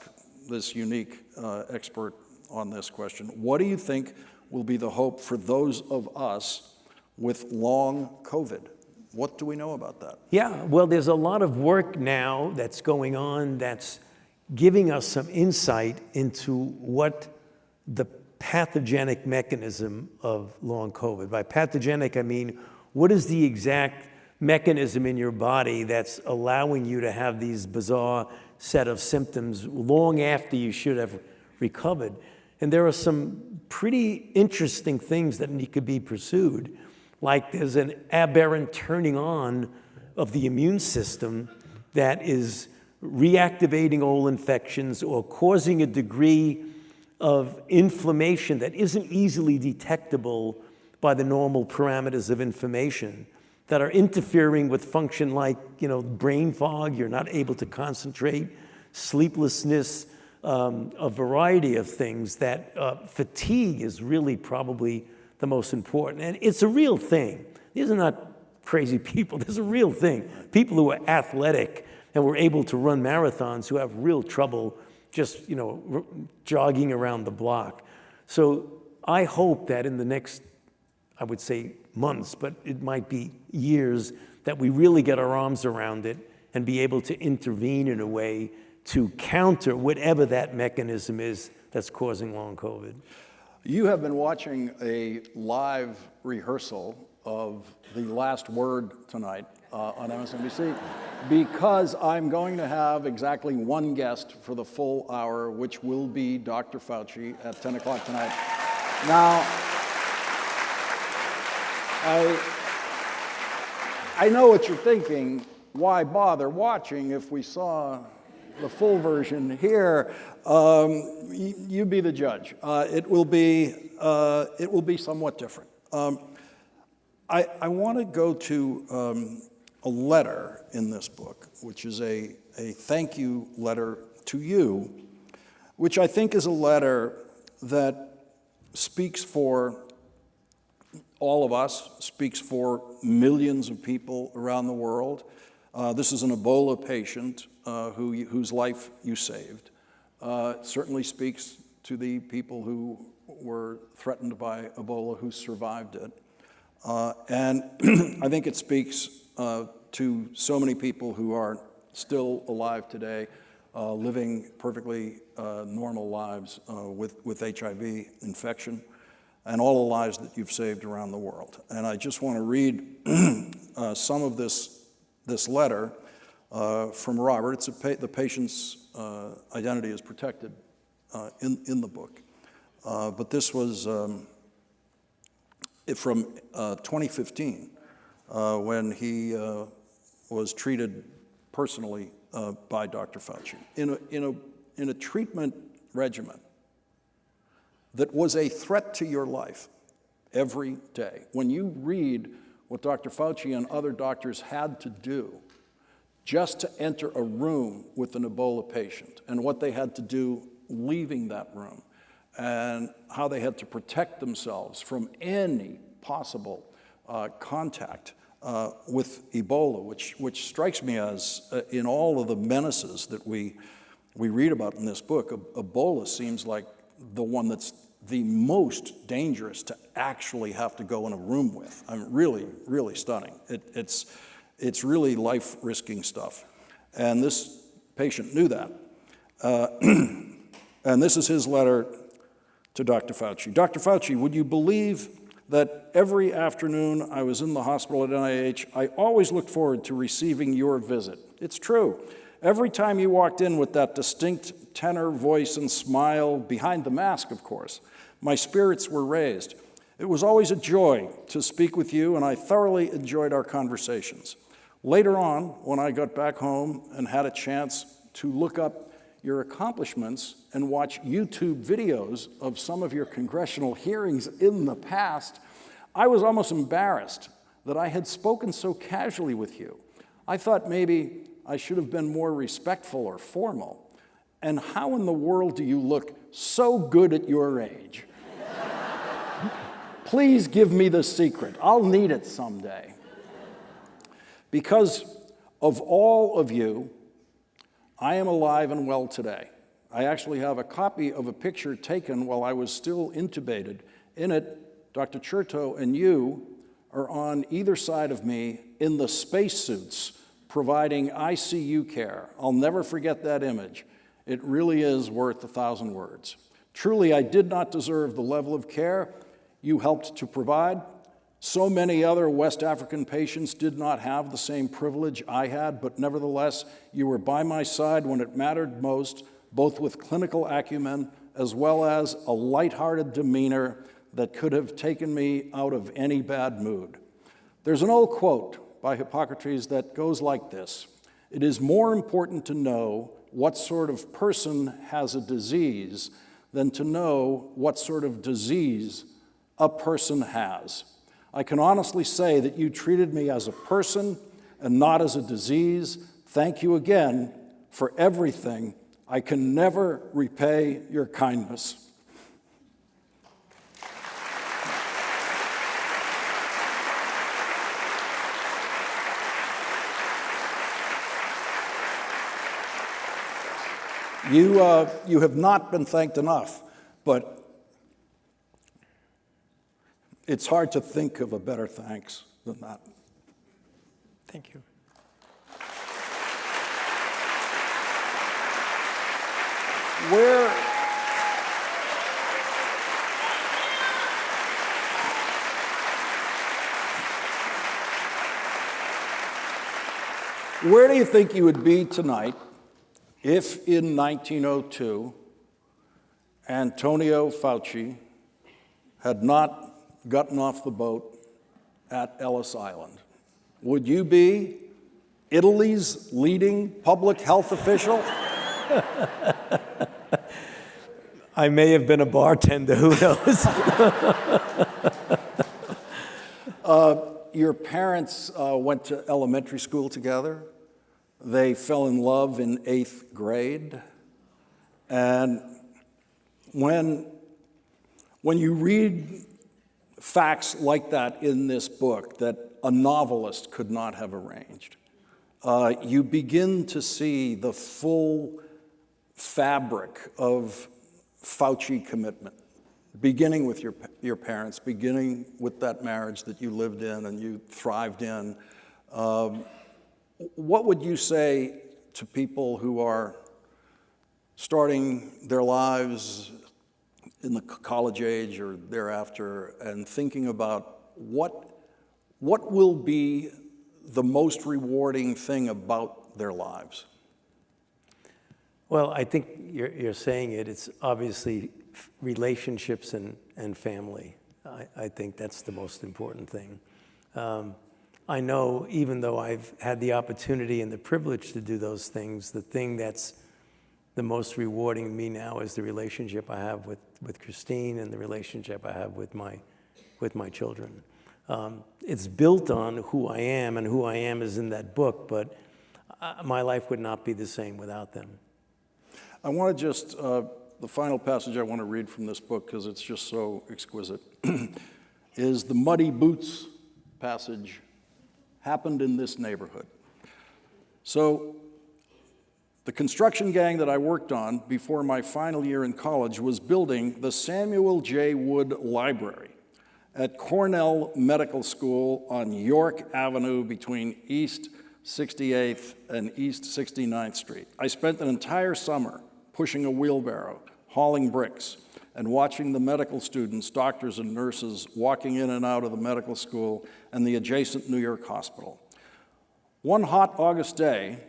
this unique expert on this question. What do you think will be the hope for those of us with long COVID? What do we know about that? Yeah, well, there's a lot of work now that's going on that's giving us some insight into what the pathogenic mechanism of long COVID. By pathogenic, I mean, what is the exact mechanism in your body that's allowing you to have these bizarre set of symptoms long after you should have recovered? And there are some pretty interesting things that need to be pursued. Like there's an aberrant turning on of the immune system that is reactivating old infections or causing a degree of inflammation that isn't easily detectable by the normal parameters of inflammation, that are interfering with function like, you know, brain fog, you're not able to concentrate, sleeplessness, a variety of things that fatigue is really probably the most important. And it's a real thing. These are not crazy people. This is a real thing. People who are athletic and were able to run marathons who have real trouble just, jogging around the block. So I hope that in the next, I would say months, but it might be years, that we really get our arms around it and be able to intervene in a way to counter whatever that mechanism is that's causing long COVID. You have been watching a live rehearsal of the last word tonight on MSNBC because I'm going to have exactly one guest for the full hour, which will be Dr. Fauci at 10 o'clock tonight. Now, I know what you're thinking. Why bother watching if we saw the full version here? You be the judge. It will be somewhat different. I want to go to a letter in this book, which is a thank you letter to you, which I think is a letter that speaks for all of us, speaks for millions of people around the world. This is an Ebola patient whose life you saved. Certainly speaks to the people who were threatened by Ebola who survived it. And I think it speaks to so many people who are still alive today, living perfectly normal lives with HIV infection, and all the lives that you've saved around the world. And I just want to read some of this letter from Robert. It's the patient's identity is protected in the book. But this was from 2015 when he was treated personally by Dr. Fauci in a treatment regimen that was a threat to your life every day. When you read what Dr. Fauci and other doctors had to do just to enter a room with an Ebola patient, and what they had to do leaving that room, and how they had to protect themselves from any possible contact with Ebola, which strikes me as, in all of the menaces that we read about in this book, Ebola seems like the one that's the most dangerous to actually have to go in a room with. I mean, really, really stunning. It's really life-risking stuff. And this patient knew that. And this is his letter to Dr. Fauci. Dr. Fauci, would you believe that every afternoon I was in the hospital at NIH, I always looked forward to receiving your visit? It's true. Every time you walked in with that distinct tenor voice and smile, behind the mask, of course, my spirits were raised. It was always a joy to speak with you, and I thoroughly enjoyed our conversations. Later on, when I got back home and had a chance to look up your accomplishments and watch YouTube videos of some of your congressional hearings in the past, I was almost embarrassed that I had spoken so casually with you. I thought maybe I should have been more respectful or formal. And how in the world do you look so good at your age? Please give me the secret. I'll need it someday. Because of all of you, I am alive and well today. I actually have a copy of a picture taken while I was still intubated. In it, Dr. Chertow and you are on either side of me in the spacesuits providing ICU care. I'll never forget that image. It really is worth 1,000 words. Truly, I did not deserve the level of care you helped to provide. So many other West African patients did not have the same privilege I had, but nevertheless, you were by my side when it mattered most, both with clinical acumen as well as a lighthearted demeanor that could have taken me out of any bad mood. There's an old quote by Hippocrates that goes like this: "It is more important to know what sort of person has a disease than to know what sort of disease a person has." I can honestly say that you treated me as a person and not as a disease. Thank you again for everything. I can never repay your kindness. You have not been thanked enough, but it's hard to think of a better thanks than that. Thank you. Where do you think you would be tonight if in 1902 Antonio Fauci had not gotten off the boat at Ellis Island? Would you be Italy's leading public health official? I may have been a bartender, who knows? Your parents went to elementary school together. They fell in love in 8th grade. And when you read facts like that in this book that a novelist could not have arranged, you begin to see the full fabric of Fauci commitment, beginning with your parents, beginning with that marriage that you lived in and you thrived in. What would you say to people who are starting their lives in the college age or thereafter and thinking about what will be the most rewarding thing about their lives? Well, I think you're saying it. It's obviously relationships and family. I think that's the most important thing. I know even though I've had the opportunity and the privilege to do those things, the thing that's the most rewarding to me now is the relationship I have with Christine and the relationship I have with my children. It's built on who I am, and who I am is in that book, but my life would not be the same without them. I want to just, the final passage I want to read from this book, because it's just so exquisite, is the muddy boots passage. Happened in this neighborhood. So the construction gang that I worked on before my final year in college was building the Samuel J. Wood Library at Cornell Medical School on York Avenue between East 68th and East 69th Street. I spent an entire summer pushing a wheelbarrow, hauling bricks, and watching the medical students, doctors and nurses walking in and out of the medical school and the adjacent New York hospital. One hot August day,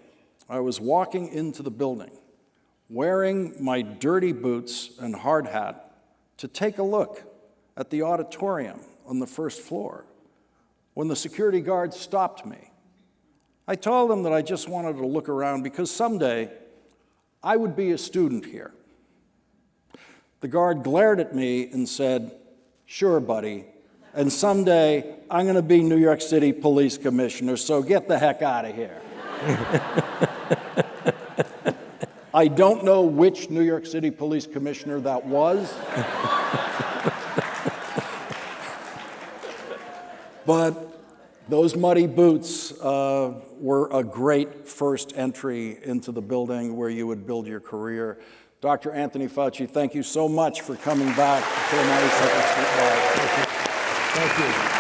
I was walking into the building, wearing my dirty boots and hard hat to take a look at the auditorium on the first floor, when the security guard stopped me. I told him that I just wanted to look around because someday I would be a student here. The guard glared at me and said, "Sure, buddy, and someday I'm going to be New York City Police Commissioner, so get the heck out of here." I don't know which New York City Police Commissioner that was, but those muddy boots were a great first entry into the building where you would build your career. Dr. Anthony Fauci, thank you so much for coming back to the 92nd Street Live. Thank you.